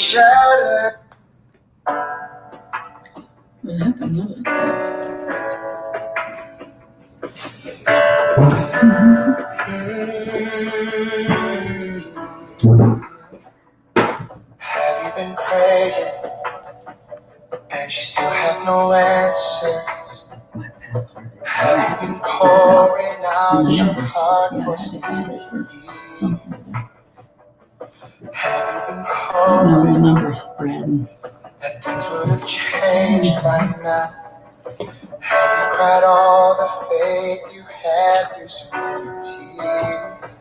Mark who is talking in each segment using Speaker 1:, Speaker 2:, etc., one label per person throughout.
Speaker 1: shattered.
Speaker 2: What happened?
Speaker 1: Have you been praying and you still have no answers? Have you been pouring out your heart for somebody? Have you been hoping that things would have changed by now? Have you cried all the faith you had through so many tears?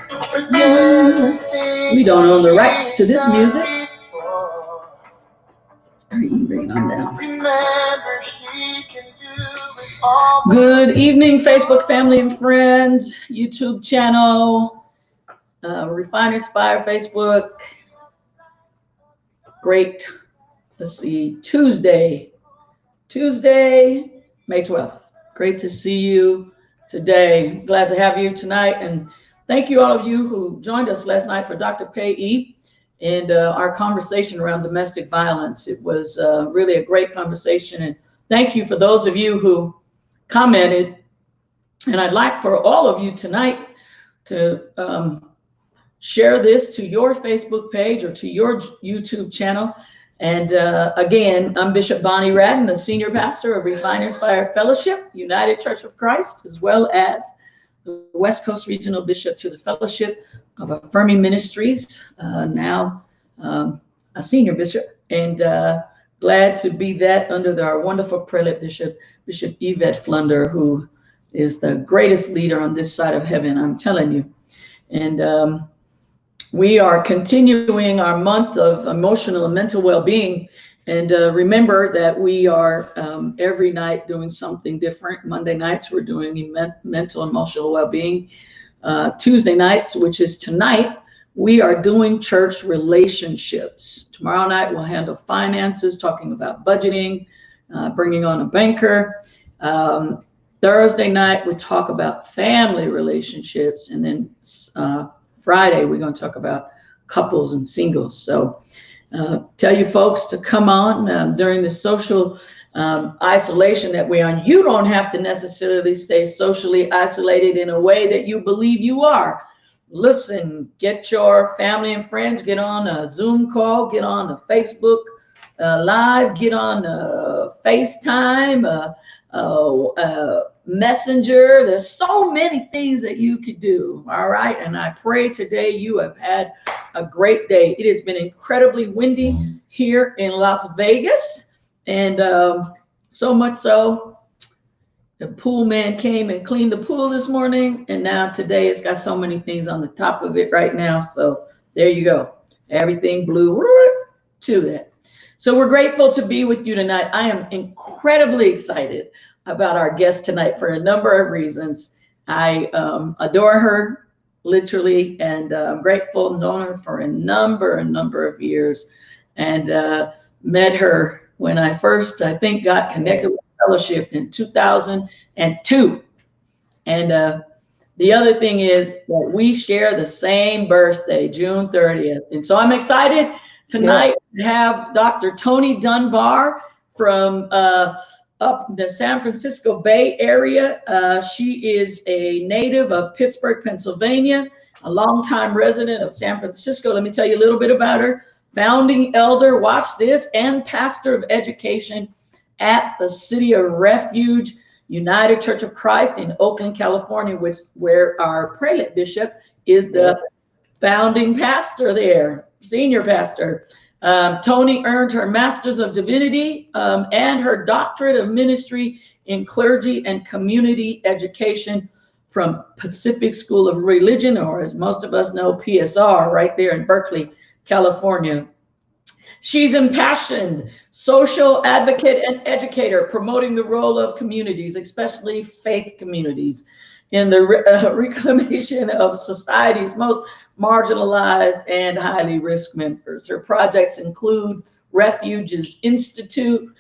Speaker 1: Don't forget the things
Speaker 2: We don't own the rights to this music.
Speaker 1: before.
Speaker 2: You bring it on down.
Speaker 1: Remember, he can do it all.
Speaker 2: Good evening, Facebook family and friends, YouTube channel, Refiners Fire Facebook. Great. Let's see, Tuesday, May 12th. Great to see you today. Glad to have you tonight. And thank you all of you who joined us last night for Dr. Pei and our conversation around domestic violence. It was really a great conversation. And thank you for those of you who commented. And I'd like for all of you tonight to share this to your Facebook page or to your YouTube channel. And again, I'm Bishop Bonnie Radden, the senior pastor of Refiners Fire Fellowship, United Church of Christ, as well as the West Coast Regional Bishop to the Fellowship of Affirming Ministries, now a senior bishop, and glad to be that under our wonderful prelate bishop, Bishop Yvette Flunder, who is the greatest leader on this side of heaven, I'm telling you. And we are continuing our month of emotional and mental well-being. And remember that we are every night doing something different. Monday nights, we're doing mental and emotional well-being. Tuesday nights, which is tonight, we are doing church relationships. Tomorrow night, we'll handle finances, talking about budgeting, bringing on a banker. Thursday night, we talk about family relationships. And then Friday, we're going to talk about couples and singles. So tell you folks to come on during the social isolation that we're on. You don't have to necessarily stay socially isolated in a way that you believe you are. Listen, get your family and friends, get on a Zoom call, get on a Facebook Live, get on a FaceTime, Messenger. There's so many things that you could do. All right. And I pray today you have had a great day. It has been incredibly windy here in Las Vegas. And so much so, the pool man came and cleaned the pool this morning. And now today it's got so many things on the top of it right now. So there you go. Everything blew to that. So we're grateful to be with you tonight. I am incredibly excited about our guest tonight for a number of reasons. I adore her, literally, and I'm grateful, known her for a number of years, and met her when I first, I think, got connected with Fellowship in 2002. And the other thing is that we share the same birthday, June 30th. And so I'm excited tonight to have Dr. Toni Dunbar from up in the San Francisco Bay Area. She is a native of Pittsburgh, Pennsylvania, a longtime resident of San Francisco. Let me tell you a little bit about her. Founding elder, watch this, and pastor of education at the City of Refuge, United Church of Christ in Oakland, California, where our prelate bishop is the founding pastor there, senior pastor. Toni earned her Master's of Divinity and her Doctorate of Ministry in Clergy and Community Education from Pacific School of Religion, or as most of us know, PSR, right there in Berkeley, California. She's impassioned social advocate and educator, promoting the role of communities, especially faith communities, in the reclamation of society's most marginalized and highly risk members. Her projects include Refuges Institute.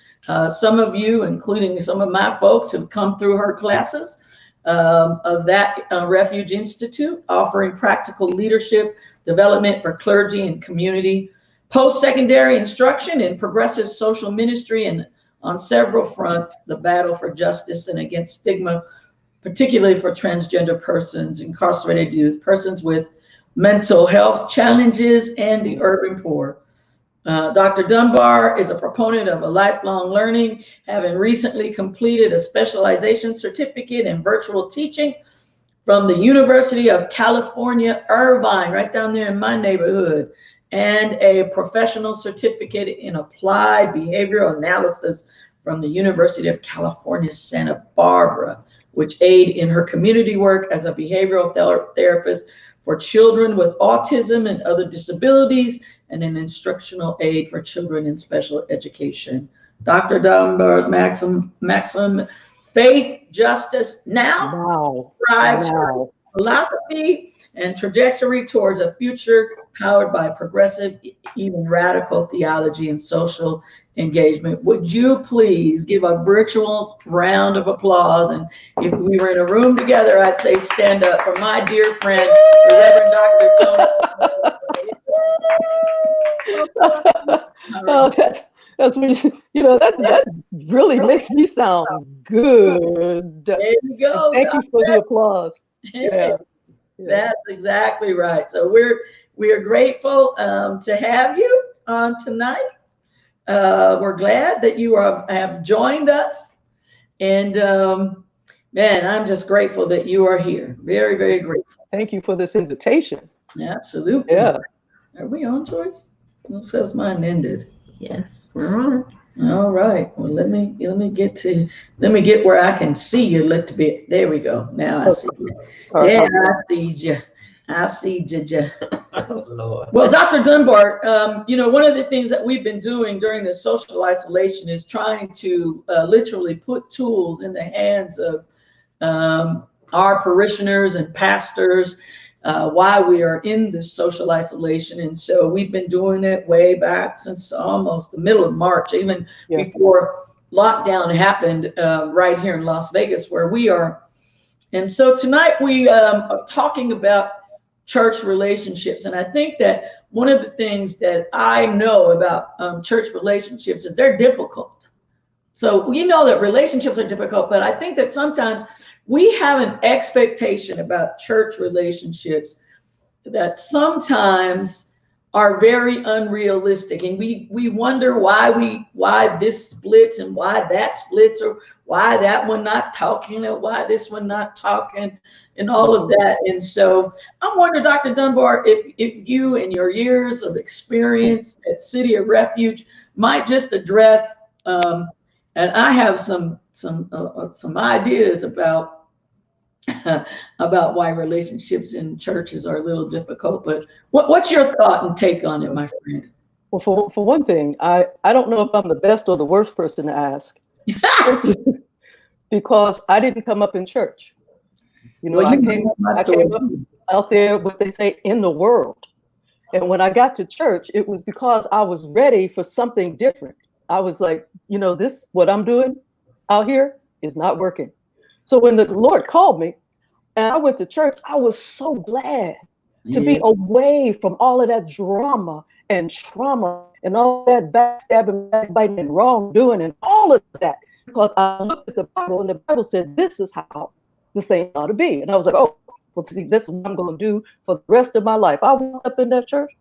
Speaker 2: Some of you, including some of my folks, have come through her classes. of that Refuge Institute, offering practical leadership development for clergy and community, post-secondary instruction in progressive social ministry, and on several fronts, the battle for justice and against stigma, particularly for transgender persons, incarcerated youth, persons with mental health challenges, and the urban poor. Dr. Dunbar is a proponent of a lifelong learning, having recently completed a specialization certificate in virtual teaching from the University of California, Irvine, right down there in my neighborhood, and a professional certificate in applied behavioral analysis from the University of California, Santa Barbara, which aid in her community work as a behavioral therapist for children with autism and other disabilities, and an instructional aid for children in special education. Dr. Dunbar's maxim, faith, justice, now drives her philosophy and trajectory towards a future powered by progressive, even radical theology and social engagement. Would you please give a virtual round of applause? And if we were in a room together, I'd say stand up for my dear friend, the Reverend Dr. Toni.
Speaker 3: Oh, that's when that really makes me sound good.
Speaker 2: There you go.
Speaker 3: And thank you for the applause. Yeah.
Speaker 2: That's exactly right. So we are grateful to have you on tonight. We're glad that you have joined us, and man, I'm just grateful that you are here. Very, very grateful.
Speaker 3: Thank you for this invitation.
Speaker 2: Absolutely.
Speaker 3: Yeah.
Speaker 2: Are we on, Joyce? It says mine ended.
Speaker 1: Yes, we're on.
Speaker 2: All right. Well, let me get where I can see you a little bit. There we go. Now I see you. Yeah, I see you. I see you.
Speaker 1: Oh, Lord.
Speaker 2: Well, Dr. Dunbar, one of the things that we've been doing during the social isolation is trying to literally put tools in the hands of our parishioners and pastors while we are in this social isolation. And so we've been doing it way back since almost the middle of March, even before lockdown happened right here in Las Vegas, where we are. And so tonight we are talking about church relationships. And I think that one of the things that I know about church relationships is they're difficult. So we know that relationships are difficult, but I think that sometimes we have an expectation about church relationships that sometimes are very unrealistic, and we wonder why this splits and why that splits, or why that one not talking or why this one not talking, and all of that. And so I wonder, Dr. Dunbar, if you and your years of experience at City of Refuge might just address, and I have some ideas about why relationships in churches are a little difficult, but what's your thought and take on it, my friend?
Speaker 3: Well, for one thing, I don't know if I'm the best or the worst person to ask because I didn't come up in church.
Speaker 2: Well,
Speaker 3: I came up out there, what they say, in the world. And when I got to church, it was because I was ready for something different. I was like, this, what I'm doing out here is not working. So when the Lord called me and I went to church, I was so glad to be away from all of that drama and trauma and all that backstabbing, backbiting, and wrongdoing and all of that. Because I looked at the Bible and the Bible said, this is how the saints ought to be. And I was like, oh, well, see, this is what I'm going to do for the rest of my life. I went up in that church.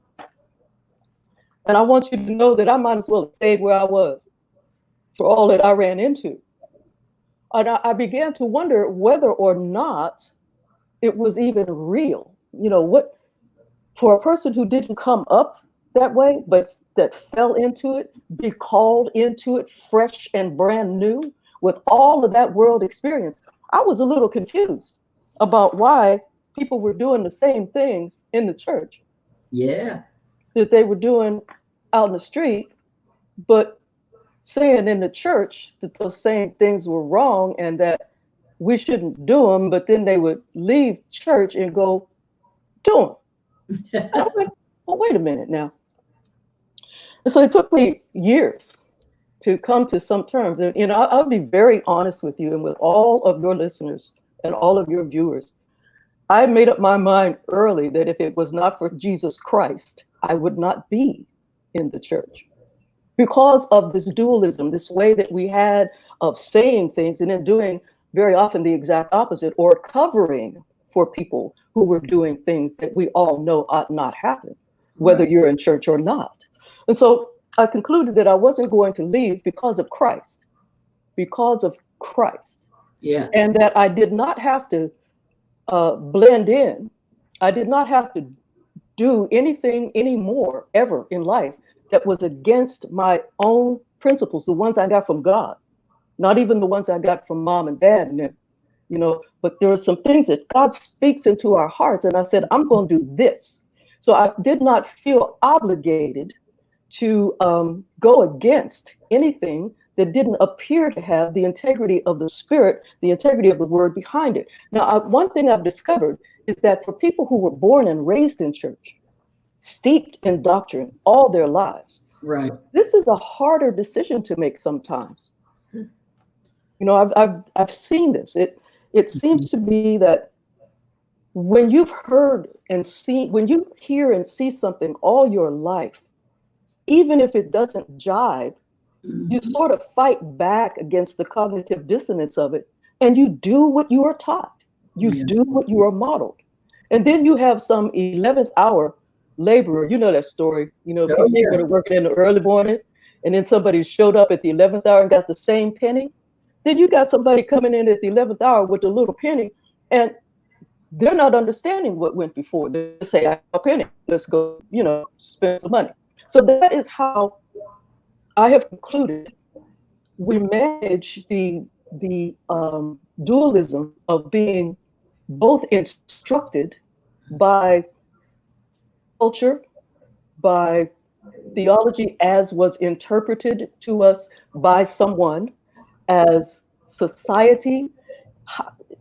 Speaker 3: And I want you to know that I might as well have stayed where I was for all that I ran into. And I began to wonder whether or not it was even real. What, for a person who didn't come up that way, but that fell into it, be called into it fresh and brand new with all of that world experience, I was a little confused about why people were doing the same things in the church.
Speaker 2: Yeah.
Speaker 3: That they were doing out in the street, but saying in the church that those same things were wrong and that we shouldn't do them, but then they would leave church and go do them. And I'm like, well, wait a minute now. And so it took me years to come to some terms. And, I'll be very honest with you and with all of your listeners and all of your viewers. I made up my mind early that if it was not for Jesus Christ, I would not be in the church because of this dualism, this way that we had of saying things and then doing very often the exact opposite, or covering for people who were doing things that we all know ought not happen, whether you're in church or not. And so I concluded that I wasn't going to leave because of Christ, because of Christ.
Speaker 2: Yeah.
Speaker 3: And that I did not have to blend in. I did not have to do anything anymore ever in life that was against my own principles, the ones I got from God, not even the ones I got from mom and dad. And you know, but there are some things that God speaks into our hearts. And I said, I'm going to do this. So I did not feel obligated to go against anything that didn't appear to have the integrity of the spirit, the integrity of the word behind it. Now, one thing I've discovered is that for people who were born and raised in church, steeped in doctrine all their lives,
Speaker 2: Right.
Speaker 3: this is a harder decision to make sometimes. You know, I've seen this. It seems to be that when you've heard and seen, when you hear and see something all your life, even if it doesn't jive, you sort of fight back against the cognitive dissonance of it, and you do what you are taught. You do what you are modeled. And then you have some 11th hour laborer. You know that story. You know, people that are working in the early morning, and then somebody showed up at the 11th hour and got the same penny. Then you got somebody coming in at the 11th hour with a little penny, and they're not understanding what went before. They say, I have a penny, let's go, you know, spend some money. So that is how I have concluded we manage the dualism of being both instructed by culture, by theology as was interpreted to us by someone, as society.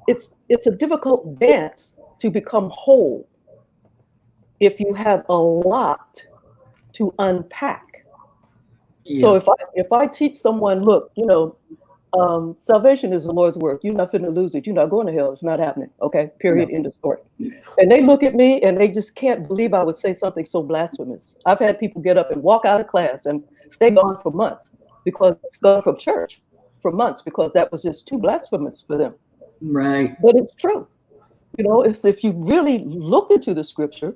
Speaker 3: It's a difficult dance to become whole if you have a lot to unpack. So if I teach someone, look, you know, salvation is the Lord's work. You're not finna lose it. You're not going to hell. It's not happening. Okay, period. End of story. And they look at me and they just can't believe I would say something so blasphemous. I've had people get up and walk out of class and stay gone for months because it's gone from church for months because that was just too blasphemous for them.
Speaker 2: Right.
Speaker 3: But it's true. You know, it's if you really look into the scripture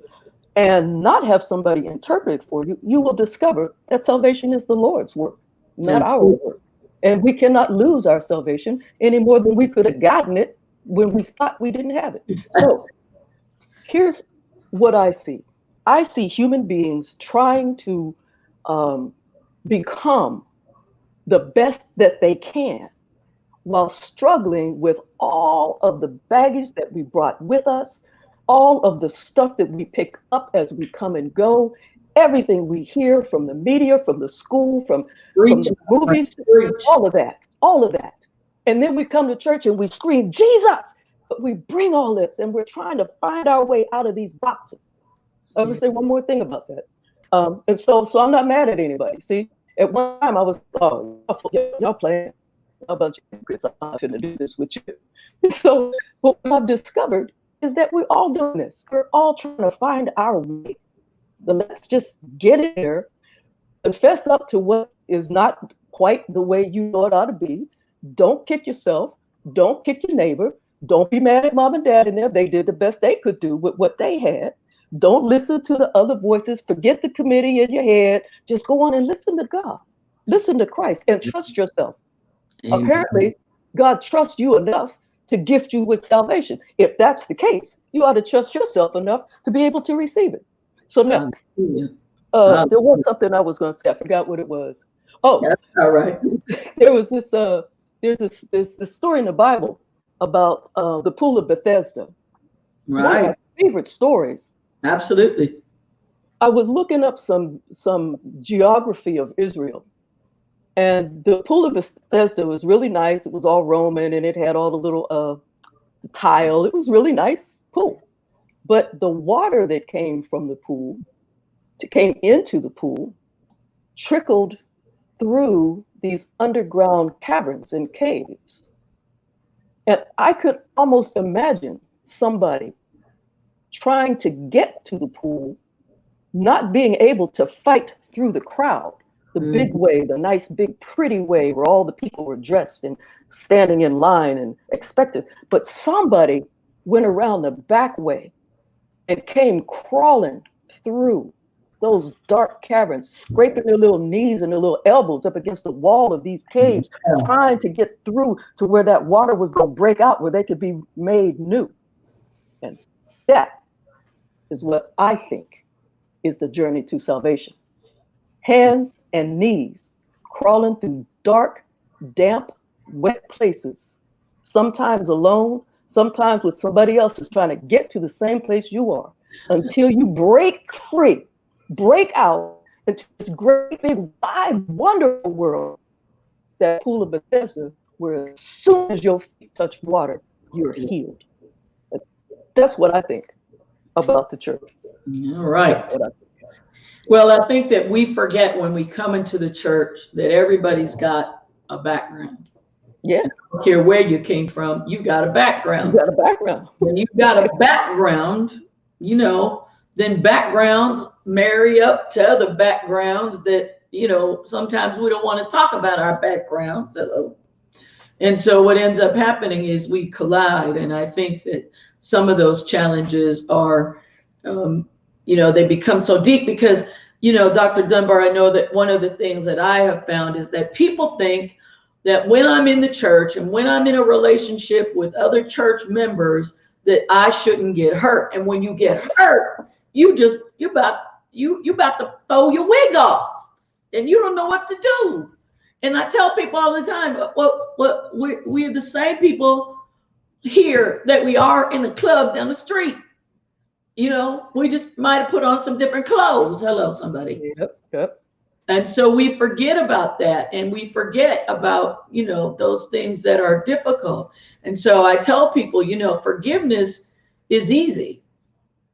Speaker 3: and not have somebody interpret it for you, you will discover that salvation is the Lord's work, not our work. And we cannot lose our salvation any more than we could have gotten it when we thought we didn't have it. So here's what I see. I see human beings trying to become the best that they can while struggling with all of the baggage that we brought with us, all of the stuff that we pick up as we come and go, everything we hear from the media, from the school, from the movies, all of that. And then we come to church and we scream, Jesus! But we bring all this and we're trying to find our way out of these boxes. I would say one more thing about that. And so I'm not mad at anybody. See, at one time I was, oh, y'all playing. How about you, Chris? I'm not going to do this with you. So what I've discovered is that we're all doing this. We're all trying to find our way. But let's just get in there, confess up to what is not quite the way you know it ought to be. Don't kick yourself. Don't kick your neighbor. Don't be mad at mom and dad in there. They did the best they could do with what they had. Don't listen to the other voices. Forget the committee in your head. Just go on and listen to God. Listen to Christ and trust yourself. Amen. Apparently, God trusts you enough to gift you with salvation. If that's the case, you ought to trust yourself enough to be able to receive it. So now, there was something I was going to say. I forgot what it was. Oh, that's all right. There was this. There's this story in the Bible about the pool of Bethesda. Right. One of my favorite stories.
Speaker 2: Absolutely.
Speaker 3: I was looking up some geography of Israel. And the pool of Bethesda was really nice. It was all Roman and it had all the little tile. It was really nice pool. But the water that came from the pool, came into the pool, trickled through these underground caverns and caves. And I could almost imagine somebody trying to get to the pool, not being able to fight through the crowd, the big way, the nice, big, pretty way where all the people were dressed and standing in line and expected. But somebody went around the back way and came crawling through those dark caverns, scraping their little knees and their little elbows up against the wall of these caves, trying to get through to where that water was going to break out, where they could be made new. And that is what I think is the journey to salvation. Hands and knees crawling through dark, damp, wet places, sometimes alone, sometimes with somebody else who's trying to get to the same place you are, until you break free, break out into this great, big, wide, wonderful world, that pool of Bethesda, where as soon as your feet touch water, you're healed. That's what I think about the church.
Speaker 2: All right. Well, I think that we forget when we come into the church that everybody's got a background.
Speaker 3: Yeah.
Speaker 2: I don't care where you came from, you've got a background.
Speaker 3: You got a background.
Speaker 2: When you've got a background, you know, then backgrounds marry up to other backgrounds that, you know, sometimes we don't want to talk about our backgrounds. Hello. And so what ends up happening is we collide. And I think that some of those challenges are, you know, they become so deep because, you know, Dr. Dunbar, I know that one of the things that I have found is that people think that when I'm in the church and when I'm in a relationship with other church members, that I shouldn't get hurt. And when you get hurt, you about to throw your wig off and you don't know what to do. And I tell people all the time, well, we're the same people here that we are in the club down the street. You know, we just might have put on some different clothes. Hello, somebody.
Speaker 3: Yep.
Speaker 2: And so we forget about that, and we forget about, you know, those things that are difficult. And so I tell people, you know, forgiveness is easy.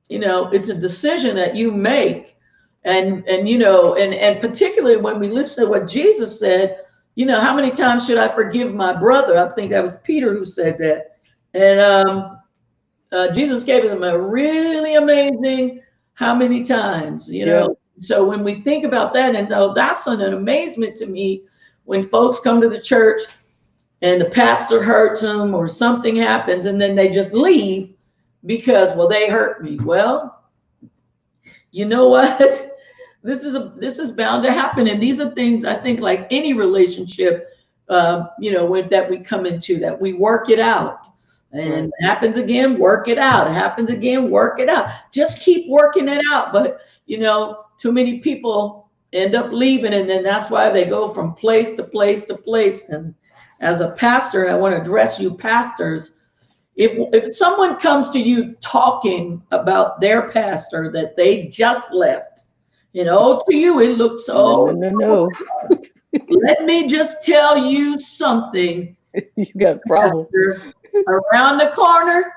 Speaker 2: You know, it's a decision that you make. And you know, and particularly when we listen to what Jesus said, you know, how many times should I forgive my brother? I think that was Peter who said that. And Jesus gave him a really amazing how many times, you know. So when we think about that, and though that's an amazement to me when folks come to the church and the pastor hurts them or something happens and then they just leave because, well, they hurt me. Well, you know what? This is bound to happen. And these are things, I think, like any relationship, you know, that we come into, that we work it out. And it happens again, work it out. It happens again, work it out. Just keep working it out. But, you know, too many people end up leaving, and then that's why they go from place to place to place. And as a pastor, I want to address you pastors. If someone comes to you talking about their pastor that they just left, you know, to you it looks so.
Speaker 3: No.
Speaker 2: Let me just tell you something.
Speaker 3: You got a problem.
Speaker 2: Around the corner,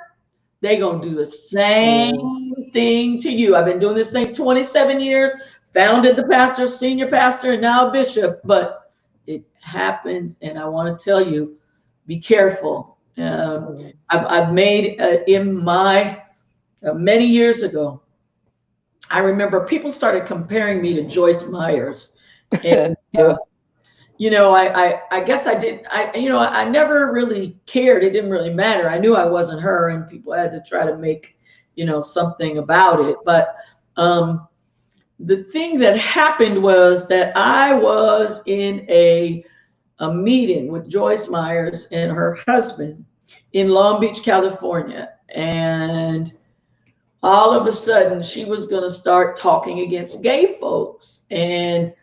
Speaker 2: they're going to do the same thing to you. I've been doing this thing 27 years, founded the pastor, senior pastor, and now bishop, but it happens. And I want to tell you, be careful. I've made in my many years ago, I remember people started comparing me to Joyce Myers. And, you know, I guess I never really cared. It didn't really matter. I knew I wasn't her, and people had to try to make, you know, something about it. But the thing that happened was that I was in a meeting with Joyce Myers and her husband in Long Beach, California. And all of a sudden she was going to start talking against gay folks. And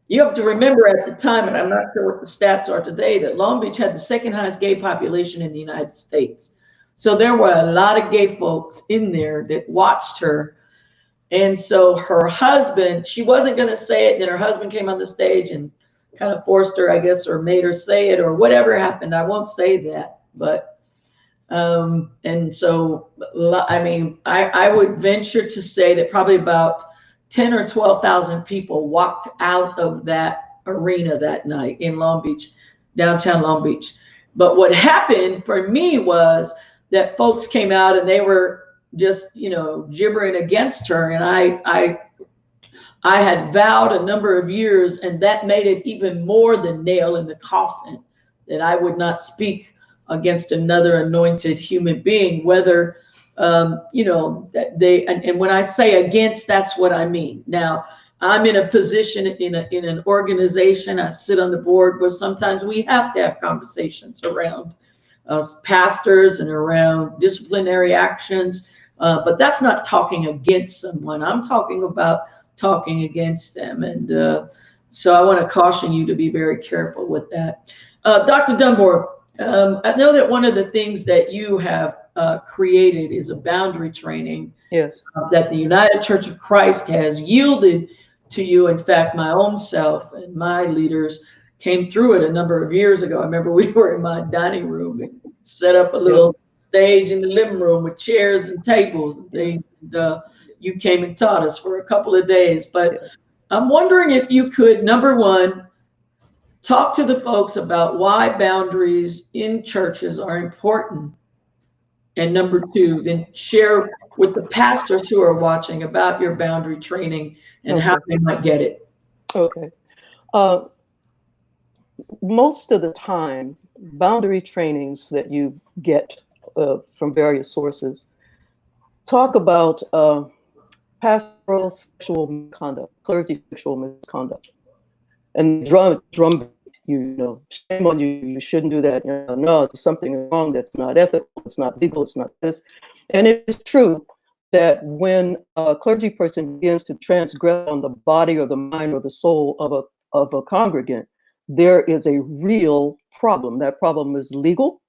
Speaker 2: you have to remember at the time, and I'm not sure what the stats are today, that Long Beach had the second highest gay population in the United States. So there were a lot of gay folks in there that watched her. And so her husband, she wasn't going to say it. Then her husband came on the stage and kind of forced her, I guess, or made her say it, or whatever happened. I won't say that. But, and so, I mean, I would venture to say that probably about 10 or 12,000 people walked out of that arena that night in Long Beach, downtown Long Beach. But what happened for me was that folks came out and they were just, gibbering against her. And I had vowed a number of years, and that made it even more the nail in the coffin, that I would not speak against another anointed human being, whether, that and when I say against, that's what I mean. Now, I'm in a position in an organization. I sit on the board where sometimes we have to have conversations around pastors and around disciplinary actions. But that's not talking against someone. I'm talking about talking against them. And so I want to caution you to be very careful with that. Dr. Dunbar, I know that one of the things that you have created is a boundary training.
Speaker 3: Yes.
Speaker 2: That the United Church of Christ has yielded to you. In fact, my own self and my leaders came through it a number of years ago. I remember we were in my dining room and set up a little stage in the living room with chairs and tables and things. And you came and taught us for a couple of days. But I'm wondering if you could, number one, talk to the folks about why boundaries in churches are important. And number two, then share with the pastors who are watching about your boundary training and how they might get it.
Speaker 3: Okay. Most of the time, boundary trainings that you get from various sources talk about pastoral sexual misconduct, clergy sexual misconduct, and drum shame on you, you shouldn't do that. No, there's something wrong, that's not ethical, it's not legal, it's not this. And it is true that when a clergy person begins to transgress on the body or the mind or the soul of a congregant, there is a real problem. That problem is legal,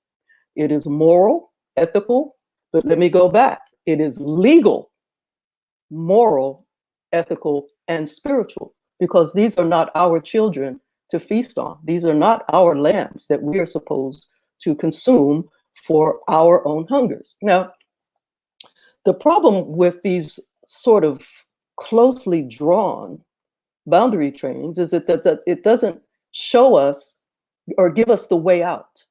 Speaker 3: it is moral, ethical, but let me go back. It is legal, moral, ethical, and spiritual, because these are not our children to feast on. These are not our lambs that we are supposed to consume for our own hungers. Now, the problem with these sort of closely drawn boundary trainings is that it doesn't show us or give us the way out.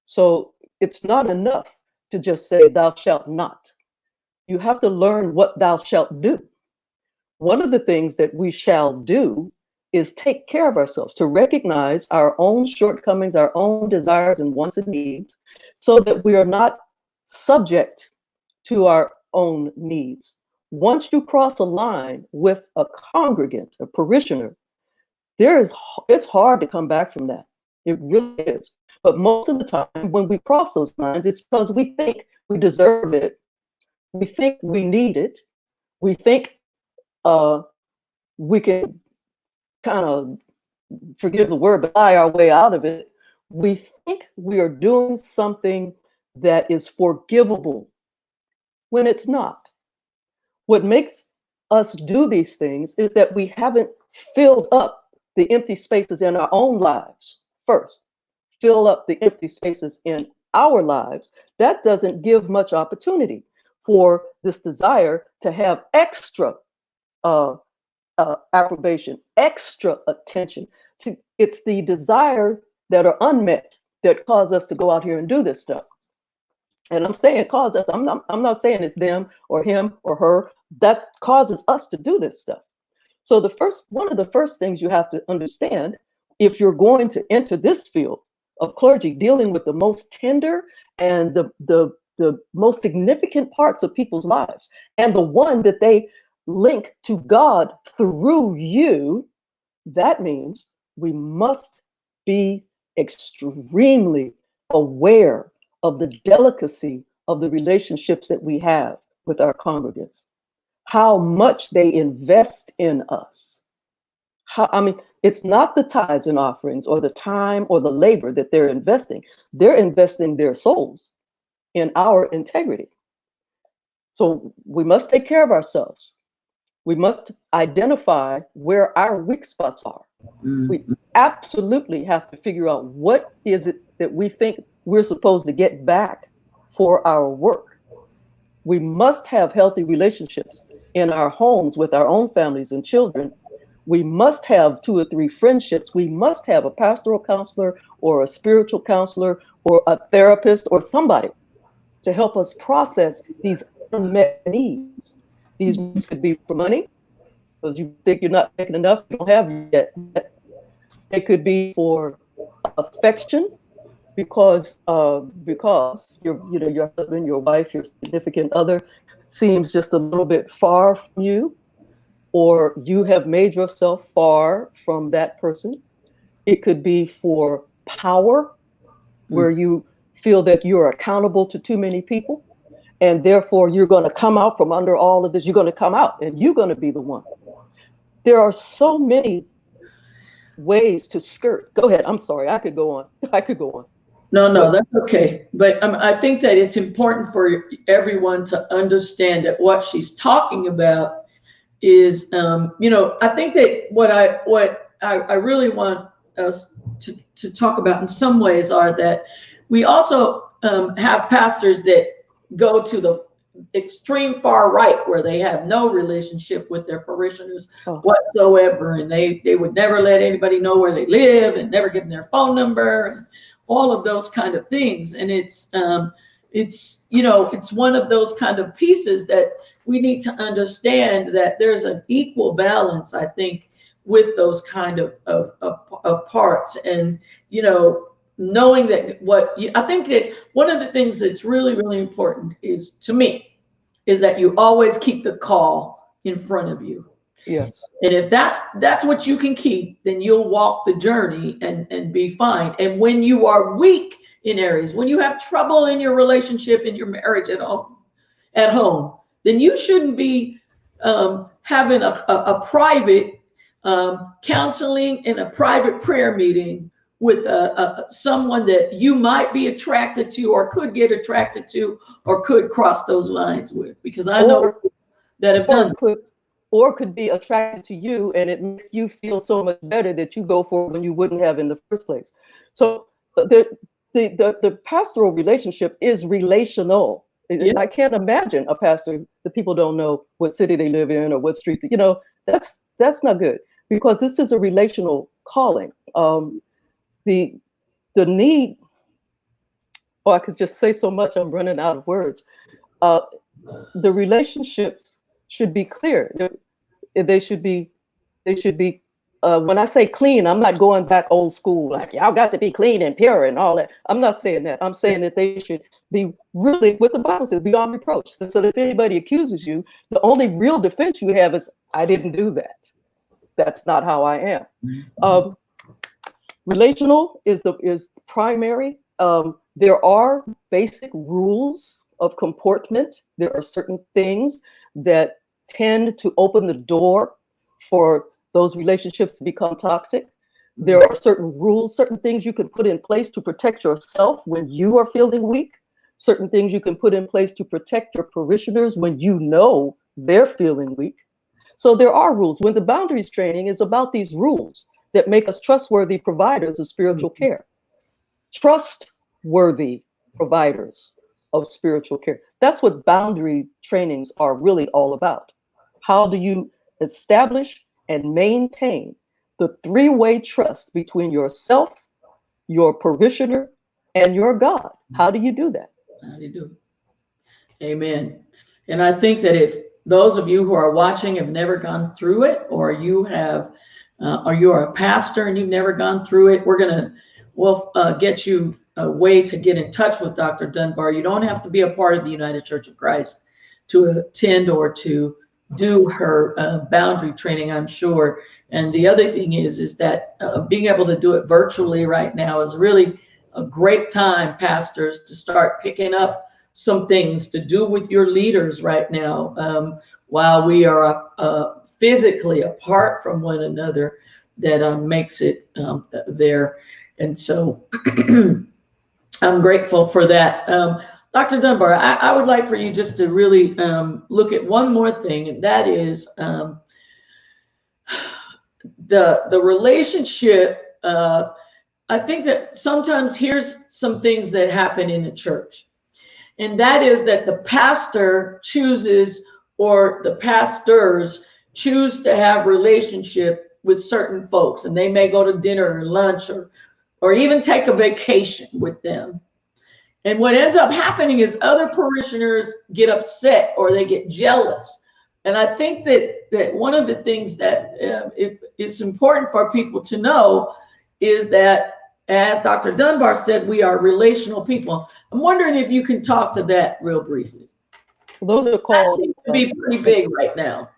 Speaker 3: So it's not enough to just say, thou shalt not. You have to learn what thou shalt do. One of the things that we shall do is take care of ourselves, to recognize our own shortcomings, our own desires and wants and needs, so that we are not subject to our own needs. Once you cross a line with a congregant, a parishioner, it's hard to come back from that. It really is. But most of the time, when we cross those lines, it's because we think we deserve it. We think we need it. We think we can kind of, forgive the word, but lie our way out of it. We think we are doing something that is forgivable when it's not. What makes us do these things is that we haven't filled up the empty spaces in our own lives first. Fill up the empty spaces in our lives. That doesn't give much opportunity for this desire to have extra approbation, extra attention. See, it's the desires that are unmet that cause us to go out here and do this stuff. And I'm saying cause us. I'm not saying it's them or him or her. That causes us to do this stuff. So one of the first things you have to understand, if you're going to enter this field of clergy, dealing with the most tender and the most significant parts of people's lives, and the one that they link to God through you, that means we must be extremely aware of the delicacy of the relationships that we have with our congregants, how much they invest in us. It's not the tithes and offerings or the time or the labor that they're investing. They're investing their souls in our integrity. So we must take care of ourselves. We must identify where our weak spots are. We absolutely have to figure out what is it that we think we're supposed to get back for our work. We must have healthy relationships in our homes with our own families and children We must have 2 or 3 friendships. We must have a pastoral counselor or a spiritual counselor or a therapist or somebody to help us process these unmet needs. These needs could be for money, because you think you're not making enough, you don't have yet. They could be for affection, because your husband, your wife, your significant other seems just a little bit far from you, or you have made yourself far from that person. It could be for power, where you feel that you're accountable to too many people, and therefore you're going to come out from under all of this. You're going to come out and you're going to be the one. There are so many ways to skirt. Go ahead. I'm sorry. I could go on. I could go on.
Speaker 2: No, that's okay. But I think that it's important for everyone to understand that what she's talking about is, I think that what I really want us to talk about in some ways are that we also have pastors that go to the extreme far right, where they have no relationship with their parishioners whatsoever, and they would never let anybody know where they live and never give them their phone number and all of those kind of things. And it's one of those kind of pieces that we need to understand, that there's an equal balance, I think, with those kind of parts. And knowing that I think that one of the things that's really, really important is, to me, is that you always keep the call in front of you.
Speaker 3: Yes.
Speaker 2: And if that's what you can keep, then you'll walk the journey and be fine. And when you are weak in areas, when you have trouble in your relationship, in your marriage, at home, then you shouldn't be having a private counseling and a private prayer meeting with someone that you might be attracted to, or could get attracted to, or could cross those lines with, because I know that have done that.
Speaker 3: Or could be attracted to you, and it makes you feel so much better that you go for it when you wouldn't have in the first place. So the pastoral relationship is relational. Yeah. I can't imagine a pastor that people don't know what city they live in or what street. That's not good, because this is a relational calling. The need. Oh, I could just say so much. I'm running out of words. The relationships should be clear. They should be. When I say clean, I'm not going back old school, like y'all got to be clean and pure and all that. I'm not saying that. I'm saying that they should be really, what the Bible says, beyond reproach. So that if anybody accuses you, the only real defense you have is, I didn't do that. That's not how I am. Relational is primary. There are basic rules of comportment. There are certain things that tend to open the door for those relationships to become toxic. There are certain rules, certain things you can put in place to protect yourself when you are feeling weak, certain things you can put in place to protect your parishioners when you know they're feeling weak. So there are rules. When the boundaries training is about these rules that make us trustworthy providers of spiritual care. Trustworthy providers of spiritual care. That's what boundary trainings are really all about. How do you establish and maintain the three-way trust between yourself, your parishioner, and your God? How do you do that?
Speaker 2: How do you do it? Amen. And I think that if those of you who are watching have never gone through it, or you are a pastor and you've never gone through it, we'll get you a way to get in touch with Dr. Dunbar. You don't have to be a part of the United Church of Christ to attend or to do her boundary training, I'm sure. And the other thing is that being able to do it virtually right now is really a great time, pastors, to start picking up some things to do with your leaders right now, while we are physically apart from one another. That makes it there. And so I'm grateful for that. Dr. Dunbar, I would like for you just to really look at one more thing, and that is the relationship. I think that sometimes here's some things that happen in the church, and that is that the pastor chooses, or the pastors choose, to have relationship with certain folks, and they may go to dinner or lunch or even take a vacation with them. And what ends up happening is other parishioners get upset or they get jealous. And I think that one of the things that it's important for people to know is that, as Dr. Dunbar said, we are relational people. I'm wondering if you can talk to that real briefly.
Speaker 3: Those are called,
Speaker 2: that seems to be pretty big right now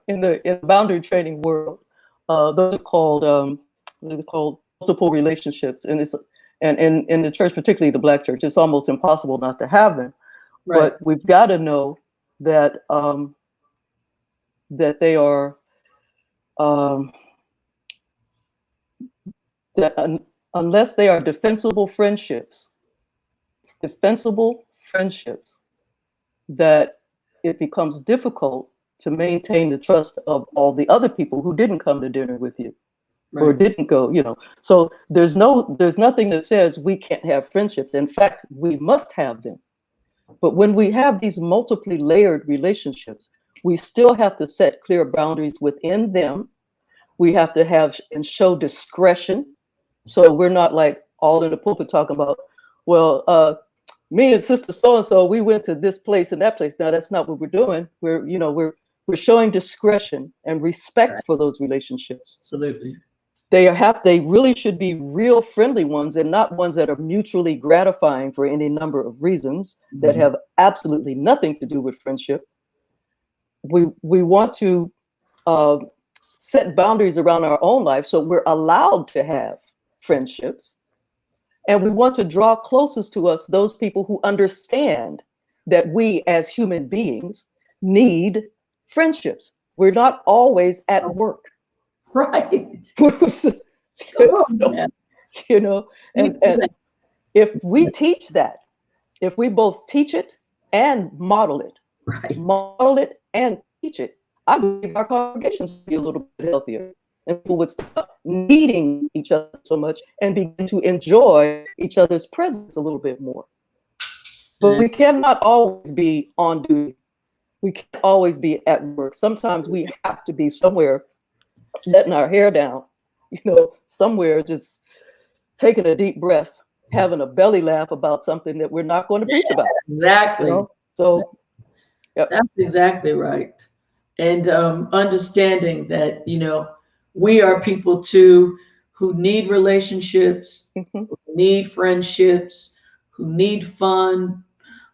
Speaker 3: in the boundary training world. Those are called multiple relationships, and in the church, particularly the Black church, it's almost impossible not to have them. Right. But we've got to know that that they are unless they are defensible friendships, that it becomes difficult to maintain the trust of all the other people who didn't come to dinner with you. Right. Or didn't go, So there's nothing that says we can't have friendships. In fact, we must have them. But when we have these multiply layered relationships, we still have to set clear boundaries within them. We have to have and show discretion. So we're not like all in the pulpit talking about, well, me and sister so-and-so, we went to this place and that place. No, that's not what we're doing. We're showing discretion and respect for those relationships.
Speaker 2: Absolutely.
Speaker 3: They really should be real friendly ones and not ones that are mutually gratifying for any number of reasons that have absolutely nothing to do with friendship. We want to set boundaries around our own life so we're allowed to have friendships. And we want to draw closest to us those people who understand that we as human beings need friendships. We're not always at work.
Speaker 2: Right.
Speaker 3: And if we teach that, if we both teach it and model it, and teach it, I believe our congregations would be a little bit healthier. And people would stop needing each other so much and begin to enjoy each other's presence a little bit more. But we cannot always be on duty. We can't always be at work. Sometimes we have to be somewhere letting our hair down, somewhere just taking a deep breath, having a belly laugh about something that we're not going to preach about.
Speaker 2: Exactly.
Speaker 3: So
Speaker 2: yep. That's exactly right. And understanding that, we are people too who need relationships, who need friendships, who need fun,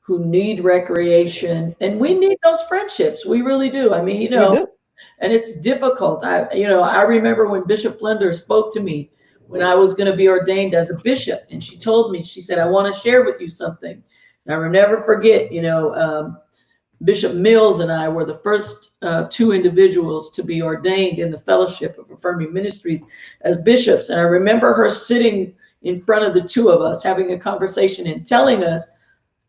Speaker 2: who need recreation, and we need those friendships. We really do. I mean, and it's difficult. I remember when Bishop Flinders spoke to me when I was going to be ordained as a bishop, and she told me, she said, I want to share with you something. And I will never forget, Bishop Mills and I were the first two individuals to be ordained in the Fellowship of Affirming Ministries as bishops. And I remember her sitting in front of the two of us, having a conversation and telling us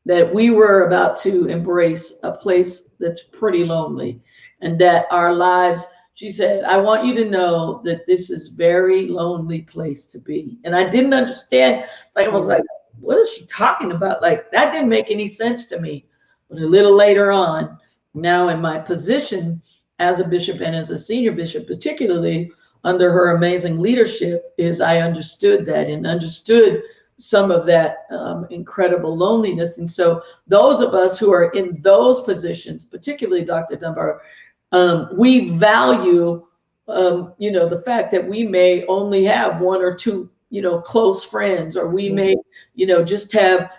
Speaker 2: that we were about to embrace a place that's pretty lonely, and that our lives, she said, I want you to know that this is a very lonely place to be. And I didn't understand. I was like, what is she talking about? Like, that didn't make any sense to me. But a little later on, now in my position as a bishop and as a senior bishop, particularly under her amazing leadership, is I understood that and understood some of that incredible loneliness. And so those of us who are in those positions, particularly Dr. Dunbar, we value, the fact that we may only have one or two, close friends, or we may, just have,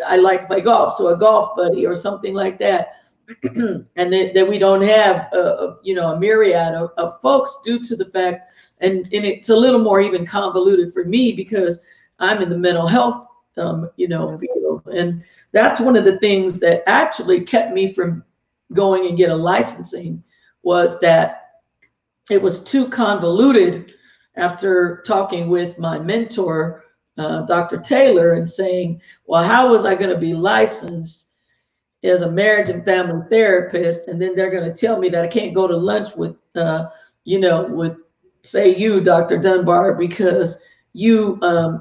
Speaker 2: I like to play golf, so a golf buddy or something like that. And that we don't have, a myriad of folks due to the fact, and it's a little more even convoluted for me because I'm in the mental health, field. And that's one of the things that actually kept me from going and get a licensing, was that it was too convoluted after talking with my mentor, Dr. Taylor, and saying, well, how was I going to be licensed as a marriage and family therapist? And then they're going to tell me that I can't go to lunch with, with, say, you, Dr. Dunbar, because you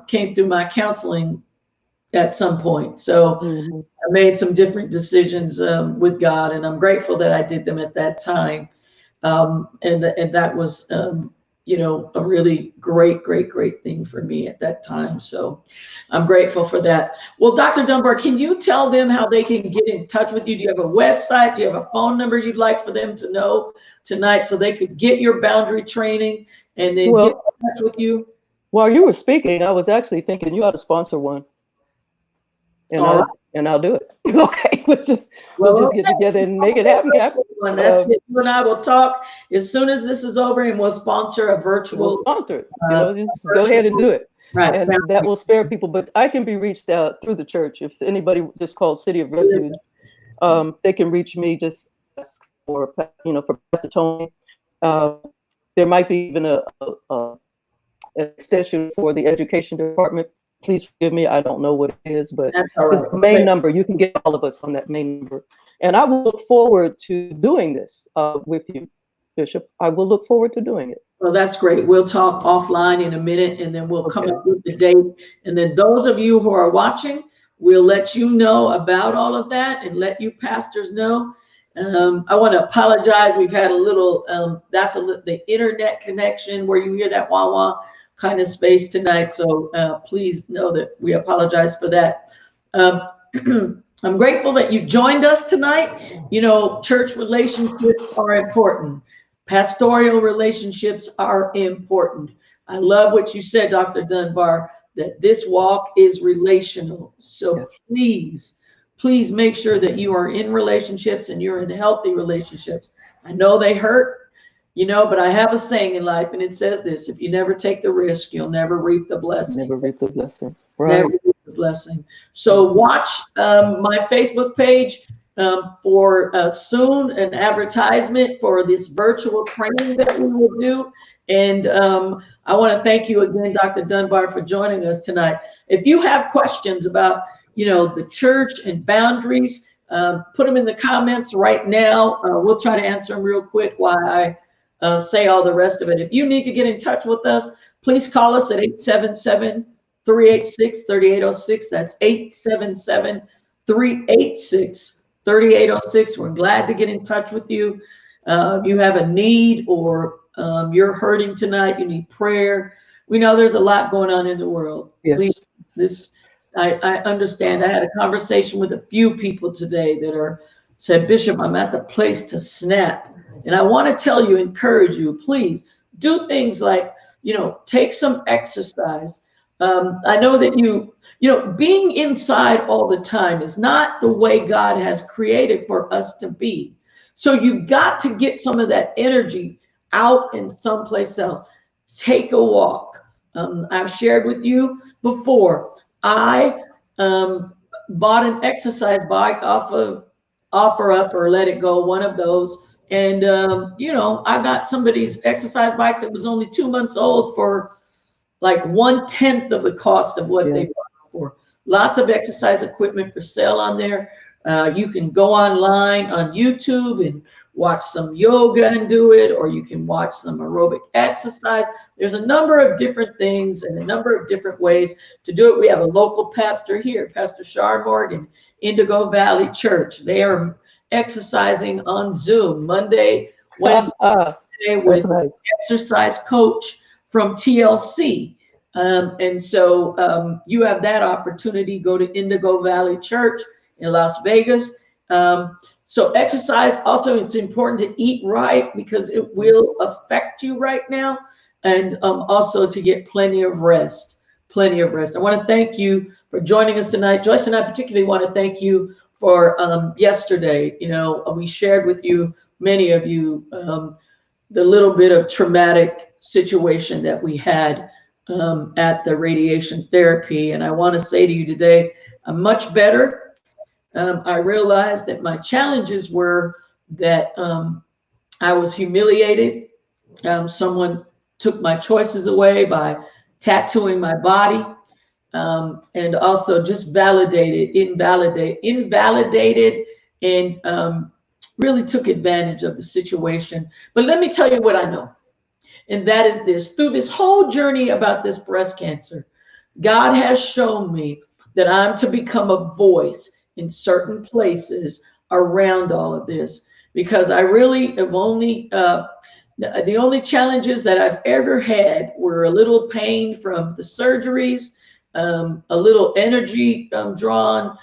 Speaker 2: came through my counseling at some point. So I made some different decisions with God, and I'm grateful that I did them at that time. And that was, you know, a really great thing for me at that time. So I'm grateful for that. Well, Dr. Dunbar, can you tell them how they can get in touch with you? Do you have a website? Do you have a phone number you'd like for them to know tonight so they could get your boundary training and then get in touch with you?
Speaker 3: While you were speaking, I was actually thinking you ought to sponsor one. And I'll do it. Okay, we'll just get together and make it happen.
Speaker 2: And that's it. You and I will talk as soon as this is over, and we'll sponsor a virtual.
Speaker 3: We'll sponsor it. You know, just go ahead and do it.
Speaker 2: Right.
Speaker 3: And that will spare people. But I can be reached out through the church. If anybody just calls City of Refuge, they can reach me just for, you know, for Pastor Toni. There might be even an extension for the education department. Please forgive me, I don't know what it is, but it's the main number. You can get all of us on that main number. And I will look forward to doing this with you, Bishop. I will look forward to doing it.
Speaker 2: Well, that's great. We'll talk offline in a minute, and then we'll come up with the date. And then those of you who are watching, we'll let you know about all of that and let you pastors know. I want to apologize. We've had a little, the internet connection where you hear that wah wah kind of space tonight. So please know that we apologize for that. I'm grateful that you joined us tonight. You know, church relationships are important. Pastoral relationships are important. I love what you said, Dr. Dunbar, that this walk is relational. So please make sure that you are in relationships and you're in healthy relationships. I know they hurt. You know, but I have a saying in life, and it says this: if you never take the risk, you'll never reap the blessing.
Speaker 3: Never reap the blessing. Right.
Speaker 2: Never reap the blessing. So watch my Facebook page for soon an advertisement for this virtual training that we will do. And I want to thank you again, Dr. Dunbar, for joining us tonight. If you have questions about, you know, the church and boundaries, put them in the comments right now. We'll try to answer them real quick while I say all the rest of it. If you need to get in touch with us, please call us at 877-386-3806. That's 877-386-3806. We're glad to get in touch with you. If you have a need or you're hurting tonight, you need prayer. We know there's a lot going on in the world.
Speaker 3: Yes.
Speaker 2: Please, I understand. I had a conversation with a few people today that said, Bishop, I'm at the place to snap. And I want to tell you, encourage you, please do things like, you know, take some exercise. I know that you know, being inside all the time is not the way God has created for us to be. So you've got to get some of that energy out in someplace else. Take a walk. I've shared with you before. I bought an exercise bike off of Offer Up or Let It Go, one of those. And, you know, I got somebody's exercise bike that was only 2 months old for like 1/10 of the cost of what they bought it for. Lots of exercise equipment for sale on there. You can go online on YouTube and watch some yoga and do it, or you can watch some aerobic exercise. There's a number of different things and a number of different ways to do it. We have a local pastor here, Pastor Shar Morgan, Indigo Valley Church. They are exercising on Zoom Monday, Wednesday with an exercise coach from TLC. And so you have that opportunity. Go to Indigo Valley Church in Las Vegas. So exercise, also it's important to eat right because it will affect you right now, and also to get plenty of rest. I want to thank you for joining us tonight. Joyce and I particularly want to thank you for yesterday. You know, we shared with you, many of you, the little bit of traumatic situation that we had at the radiation therapy. And I want to say to you today, I'm much better. I realized that my challenges were that I was humiliated. Someone took my choices away by tattooing my body, and also just invalidated, and really took advantage of the situation. But let me tell you what I know, and that is this: through this whole journey about this breast cancer, God has shown me that I'm to become a voice in certain places around all of this. because I really have only, the only challenges that I've ever had were a little pain from the surgeries, a little energy drawn.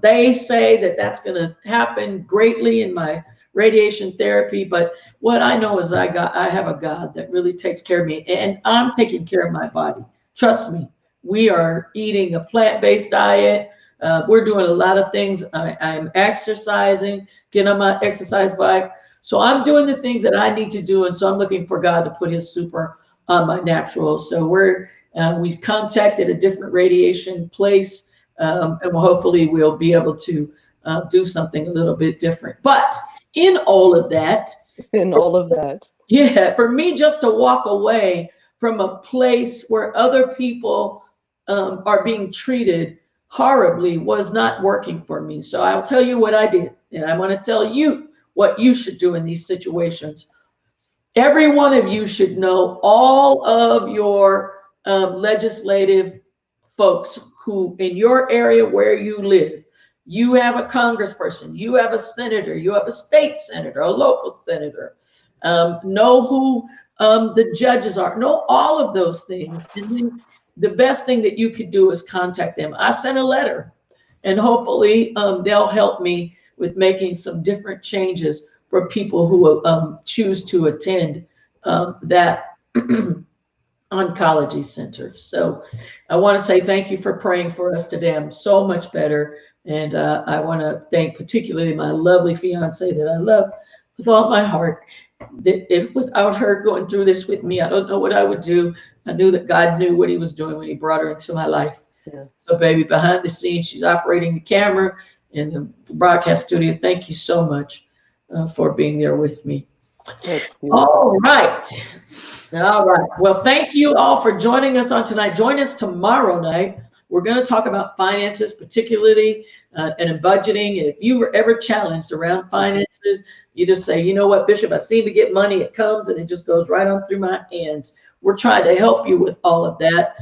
Speaker 2: They say that that's going to happen greatly in my radiation therapy, but what I know is I have a God that really takes care of me, and I'm taking care of my body. Trust me, we are eating a plant-based diet. We're doing a lot of things. I'm exercising, getting on my exercise bike. So I'm doing the things that I need to do, and so I'm looking for God to put His super on my natural. So we've contacted a different radiation place, and hopefully we'll be able to do something a little bit different. But in all of that, yeah, for me just to walk away from a place where other people are being treated horribly was not working for me. So I'll tell you what I did, and I want to tell you what you should do in these situations. Every one of you should know all of your legislative folks who in your area where you live. You have a congressperson, you have a senator, you have a state senator, a local senator. Know who the judges are, know all of those things. And then the best thing that you could do is contact them. I sent a letter, and hopefully they'll help me with making some different changes for people who choose to attend that oncology center. So I want to say thank you for praying for us today. I'm so much better. And I want to thank particularly my lovely fiance that I love with all my heart. That if without her going through this with me, I don't know what I would do. I knew that God knew what He was doing when He brought her into my life. Yeah. So baby, behind the scenes, she's operating the camera in the broadcast studio. Thank you so much for being there with me. All right. All right. Well, thank you all for joining us on tonight. Join us tomorrow night. We're going to talk about finances, particularly and in budgeting. And if you were ever challenged around finances, you just say, you know what, Bishop, I seem to get money. It comes and it just goes right on through my hands. We're trying to help you with all of that.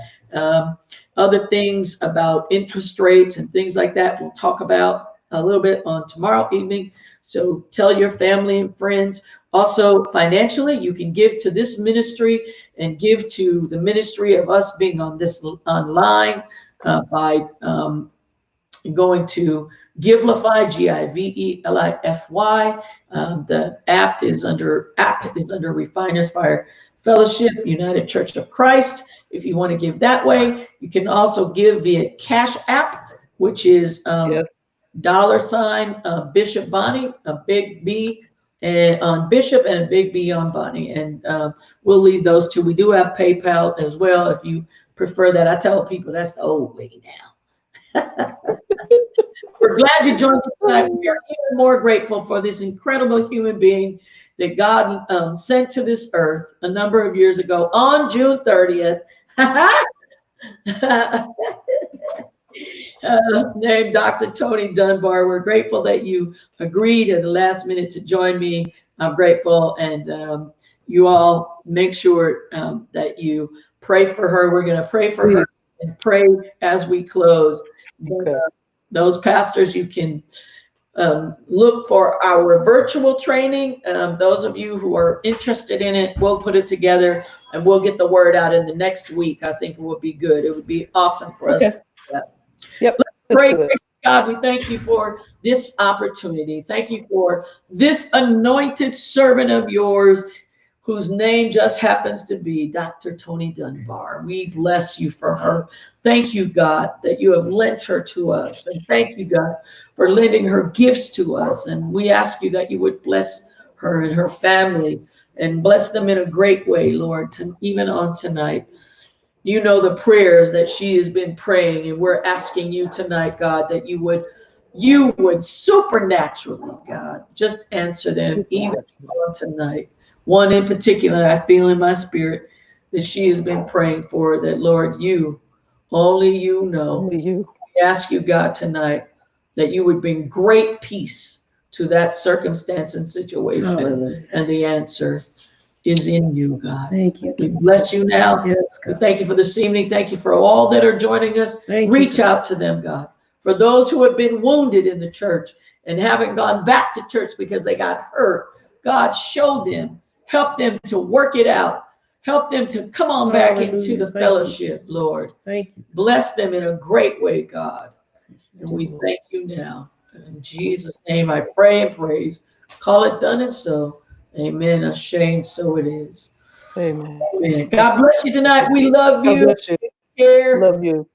Speaker 2: Other things about interest rates and things like that, we'll talk about a little bit on tomorrow evening. So tell your family and friends. Also, financially, you can give to this ministry and give to the ministry of us being on this online by going to Givelify, Givelify. The app is under Refiners Fire Fellowship, United Church of Christ. If you want to give that way, you can also give via Cash App, which is $, Bishop Bonnie, a big B and on Bishop and a big B on Bonnie. And we'll leave those two. We do have PayPal as well if you prefer that. I tell people that's the old way now. We're glad you joined us tonight. We are even more grateful for this incredible human being that God sent to this earth a number of years ago on June 30th. Named Dr. Toni Dunbar. We're grateful that you agreed at the last minute to join me. I'm grateful, and you all make sure that you pray for her. We're going to pray for her and pray as we close. Okay. Those pastors, you can look for our virtual training. Those of you who are interested in it, we'll put it together and we'll get the word out in the next week. I think it would be good. It would be awesome for us to do that. Yep. Let's pray. God, we thank you for this opportunity. Thank you for this anointed servant of yours whose name just happens to be Dr. Toni Dunbar. We bless you for her. Thank you, God, that you have lent her to us. And thank you, God, for lending her gifts to us. And we ask you that you would bless her and her family and bless them in a great way, Lord, even on tonight. You know the prayers that she has been praying, and we're asking you tonight, God, that you would supernaturally, God, just answer them even on tonight. One in particular, I feel in my spirit that she has been praying for, that, Lord, only you know. Only you. We ask you, God, tonight that you would bring great peace to that circumstance and situation. Hallelujah. And the answer is in you, God. Thank you. We bless you now. Yes, God. We thank you for this evening. Thank you for all that are joining us. Reach out to them, God. For those who have been wounded in the church, and haven't gone back to church because they got hurt. God, show them, help them to work it out. Help them to come on back into the fellowship, Lord.
Speaker 1: Thank you.
Speaker 2: Bless them in a great way, God. And we thank you now. In Jesus' name I pray and praise. Call it done and so. Amen. Ashe, and so it is.
Speaker 3: Amen.
Speaker 2: Amen. God bless you tonight. We love
Speaker 3: God
Speaker 2: you.
Speaker 3: bless you.
Speaker 2: Care.
Speaker 3: Love you.